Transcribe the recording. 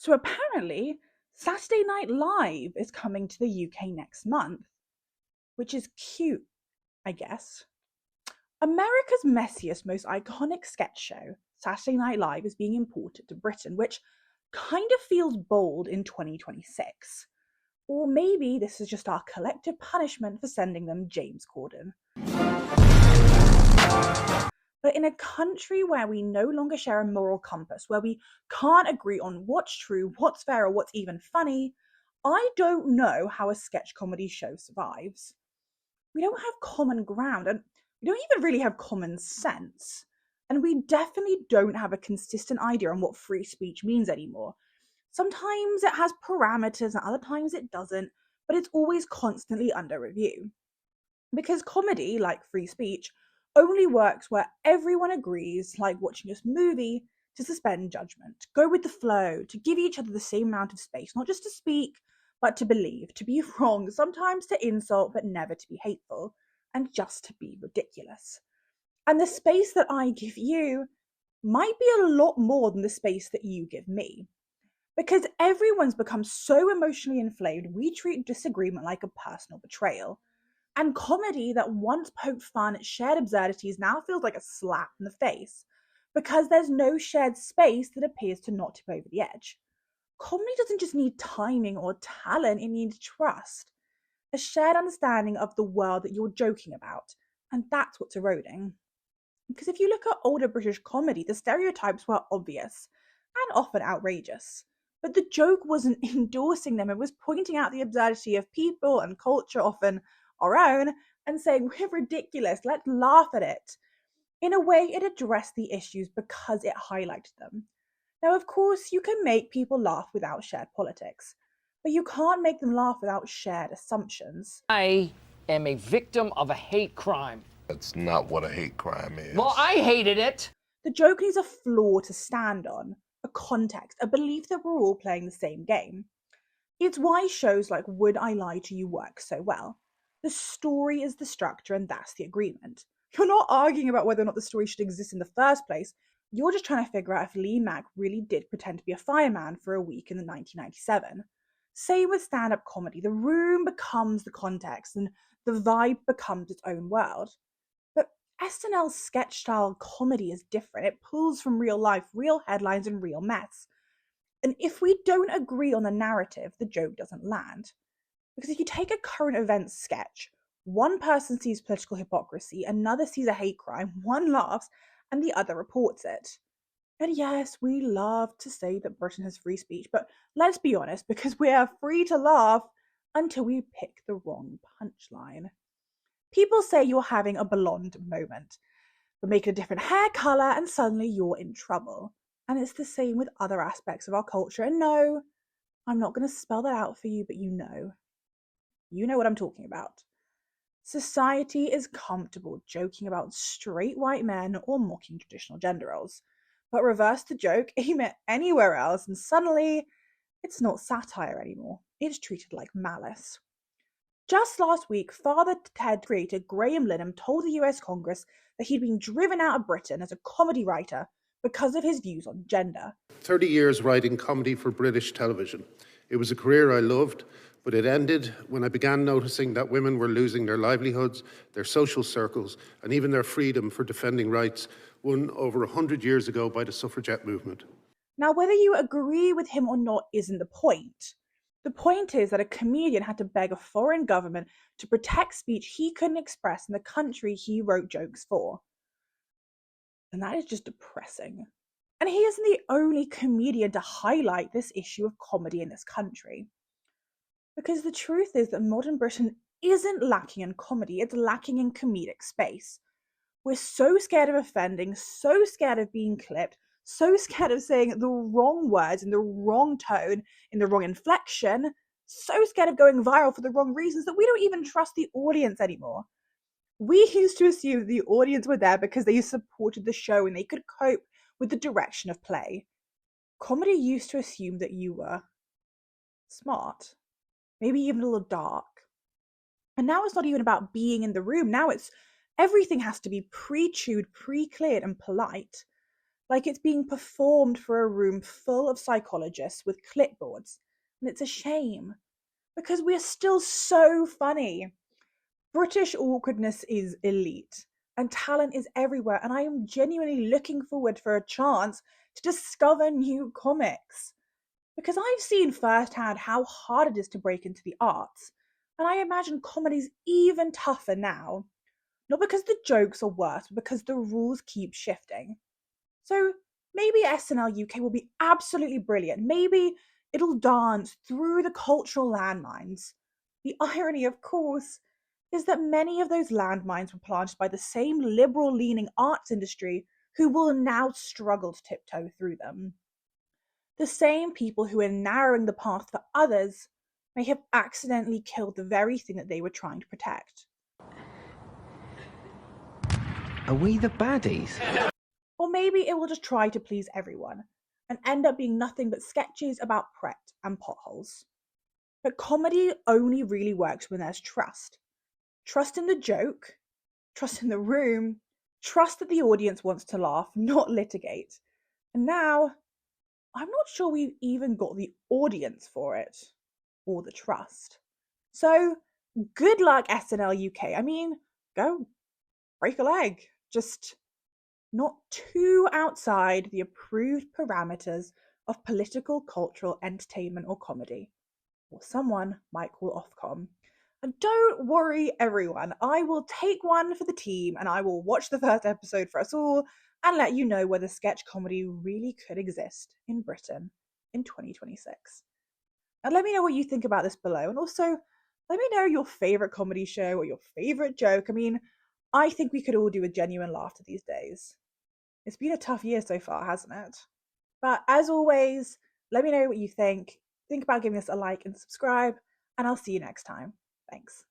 So apparently, Saturday Night Live is coming to the UK next month, which is cute, I guess. America's messiest, most iconic sketch show, Saturday Night Live, is being imported to Britain, which kind of feels bold in 2026. Or maybe this is just our collective punishment for sending them James Corden. But in a country where we no longer share a moral compass, where we can't agree on what's true, what's fair, or what's even funny, I don't know how a sketch comedy show survives. We don't have common ground, and we don't even really have common sense. And we definitely don't have a consistent idea on what free speech means anymore. Sometimes it has parameters and other times it doesn't, but it's always constantly under review. Because comedy, like free speech, only works where everyone agrees, like watching this movie, to suspend judgment, to go with the flow, to give each other the same amount of space, not just to speak, but to believe, to be wrong, sometimes to insult, but never to be hateful, and just to be ridiculous. And the space that I give you might be a lot more than the space that you give me. Because everyone's become so emotionally inflamed, we treat disagreement like a personal betrayal. And comedy that once poked fun at shared absurdities now feels like a slap in the face, because there's no shared space that appears to not tip over the edge. Comedy doesn't just need timing or talent, it needs trust. A shared understanding of the world that you're joking about. And that's what's eroding. Because if you look at older British comedy, the stereotypes were obvious and often outrageous. But the joke wasn't endorsing them, it was pointing out the absurdity of people and culture, often our own, and saying, we're ridiculous, let's laugh at it. In a way, it addressed the issues because it highlighted them. Now, of course, you can make people laugh without shared politics, but you can't make them laugh without shared assumptions. I am a victim of a hate crime. That's not what a hate crime is. Well, I hated it. The joke needs a floor to stand on, a context, a belief that we're all playing the same game. It's why shows like Would I Lie to You work so well. The story is the structure, and that's the agreement. You're not arguing about whether or not the story should exist in the first place. You're just trying to figure out if Lee Mack really did pretend to be a fireman for a week in the 1997. Same with stand-up comedy. The room becomes the context, and the vibe becomes its own world. But SNL's sketch-style comedy is different. It pulls from real life, real headlines, and real mess. And if we don't agree on the narrative, the joke doesn't land. Because if you take a current events sketch, one person sees political hypocrisy, another sees a hate crime, one laughs, and the other reports it. And yes, we love to say that Britain has free speech, but let's be honest, because we are free to laugh until we pick the wrong punchline. People say you're having a blonde moment, but make a different hair colour and suddenly you're in trouble. And it's the same with other aspects of our culture. And no, I'm not going to spell that out for you, but you know. You know what I'm talking about. Society is comfortable joking about straight white men or mocking traditional gender roles. But reverse the joke, aim it anywhere else, and suddenly it's not satire anymore. It's treated like malice. Just last week, Father Ted creator Graham Linehan told the US Congress that he'd been driven out of Britain as a comedy writer because of his views on gender. 30 years writing comedy for British television. It was a career I loved, but it ended when I began noticing that women were losing their livelihoods, their social circles, and even their freedom for defending rights won over 100 years ago by the suffragette movement. Now, whether you agree with him or not isn't the point. The point is that a comedian had to beg a foreign government to protect speech he couldn't express in the country he wrote jokes for. And that is just depressing. And he isn't the only comedian to highlight this issue of comedy in this country. Because the truth is that modern Britain isn't lacking in comedy, it's lacking in comedic space. We're so scared of offending, so scared of being clipped, so scared of saying the wrong words in the wrong tone, in the wrong inflection, so scared of going viral for the wrong reasons that we don't even trust the audience anymore. We used to assume that the audience were there because they supported the show and they could cope with the direction of play. Comedy used to assume that you were smart, maybe even a little dark. And now it's not even about being in the room. Now it's everything has to be pre-chewed, pre-cleared and polite. like it's being performed for a room full of psychologists with clipboards. And it's a shame because we're still so funny. British awkwardness is elite and talent is everywhere, and I am genuinely looking forward for a chance to discover new comics. Because I've seen firsthand how hard it is to break into the arts, and I imagine comedy's even tougher now. Not because the jokes are worse, but because the rules keep shifting. So maybe SNL UK will be absolutely brilliant. Maybe it'll dance through the cultural landmines. The irony, of course, is that many of those landmines were planted by the same liberal leaning arts industry who will now struggle to tiptoe through them. The same people who, in narrowing the path for others, may have accidentally killed the very thing that they were trying to protect. Are we the baddies? Or maybe it will just try to please everyone and end up being nothing but sketches about Pret and potholes. But comedy only really works when there's trust. Trust in the joke, trust in the room, trust that the audience wants to laugh, not litigate. And now, I'm not sure we've even got the audience for it, or the trust. So, good luck, SNL UK. I mean, go break a leg. Just not too outside the approved parameters of political, cultural, entertainment, or comedy, or someone might call Ofcom. And don't worry, everyone, I will take one for the team and I will watch the first episode for us all and let you know whether sketch comedy really could exist in Britain in 2026. And let me know what you think about this below. And also, let me know your favourite comedy show or your favourite joke. I mean, I think we could all do a genuine laughter these days. It's been a tough year so far, hasn't it? But as always, let me know what you think. Think about giving us a like and subscribe, and I'll see you next time. Thanks.